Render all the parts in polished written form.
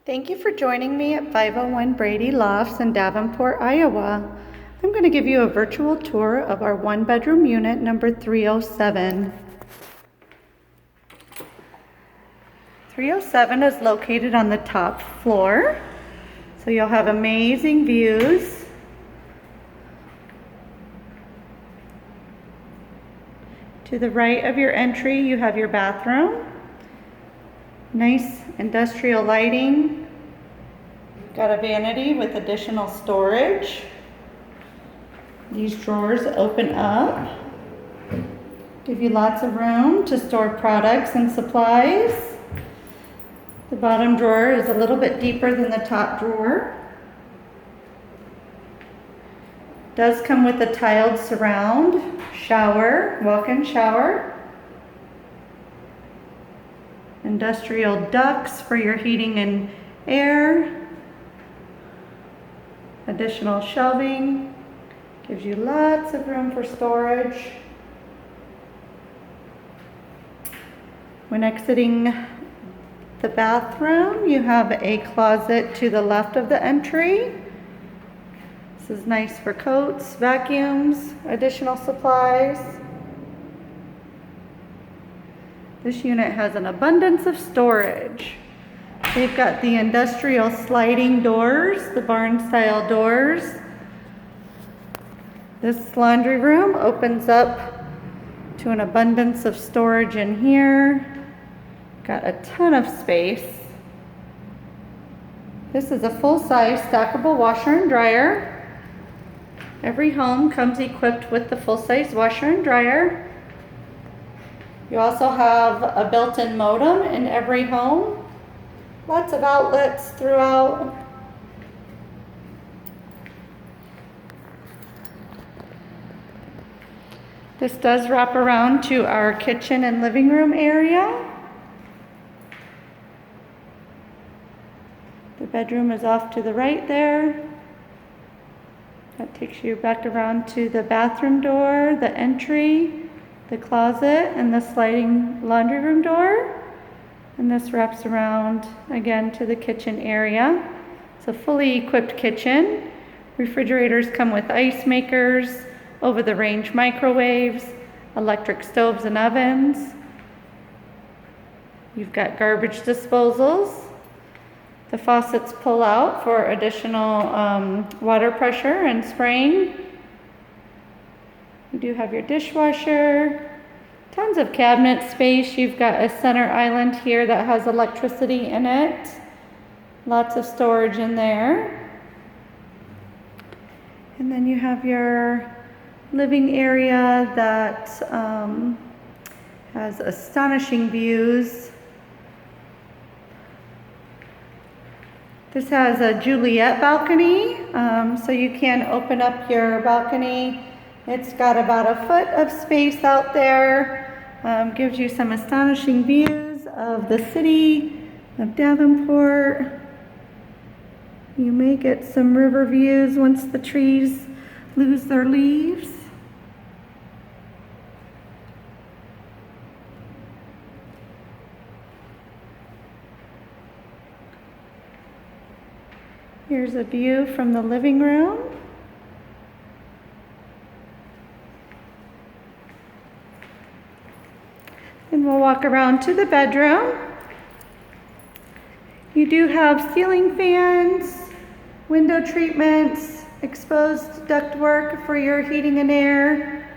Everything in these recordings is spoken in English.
Thank you for joining me at 501 Brady Lofts in Davenport, Iowa. I'm going to give you a virtual tour of our one-bedroom unit number 307. 307 is located on the top floor, so you'll have amazing views. To the right of your entry, you have your bathroom. Nice industrial lighting. Got a vanity with additional storage. These drawers open up. Give you lots of room to store products and supplies. The bottom drawer is a little bit deeper than the top drawer. Does come with a tiled surround, shower, walk-in shower. Industrial ducts for your heating and air. Additional shelving. Gives you lots of room for storage. When exiting the bathroom, you have a closet to the left of the entry. This is nice for coats, vacuums, additional supplies. This unit has an abundance of storage. They've got the industrial sliding doors, the barn style doors. This laundry room opens up to an abundance of storage in here. Got a ton of space. This is a full-size stackable washer and dryer. Every home comes equipped with the full-size washer and dryer. You also have a built-in modem in every home. Lots of outlets throughout. This does wrap around to our kitchen and living room area. The bedroom is off to the right there. That takes you back around to the bathroom door, the entry, the closet, and the sliding laundry room door. And this wraps around again to the kitchen area. It's a fully equipped kitchen. Refrigerators come with ice makers, over-the-range microwaves, electric stoves and ovens. You've got garbage disposals. The faucets pull out for additional water pressure and spraying. You do have your dishwasher. Tons of cabinet space. You've got a center island here that has electricity in it. Lots of storage in there. And then you have your living area that has astonishing views. This has a Juliet balcony, so you can open up your balcony. It's got about a foot of space out there. Gives you some astonishing views of the city of Davenport. You may get some river views once the trees lose their leaves. Here's a view from the living room. And we'll walk around to the bedroom. You do have ceiling fans, window treatments, exposed ductwork for your heating and air.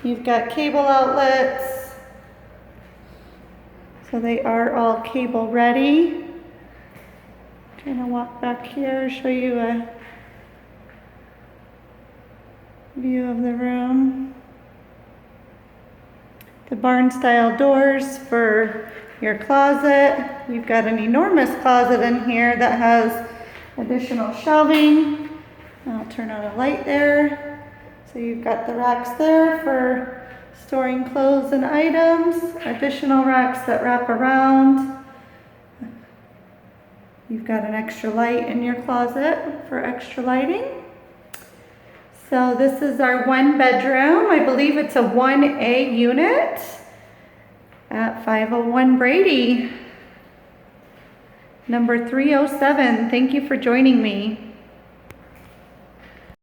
You've got cable outlets. So they are all cable ready. I'm going to walk back here, show you a view of the room. The barn style doors for your closet. You've got an enormous closet in here that has additional shelving. I'll turn on a light there. So you've got the racks there for storing clothes and items. Additional racks that wrap around. You've got an extra light in your closet for extra lighting. So this is our one bedroom. I believe it's a 1A unit at 501 Brady. Number 307, thank you for joining me.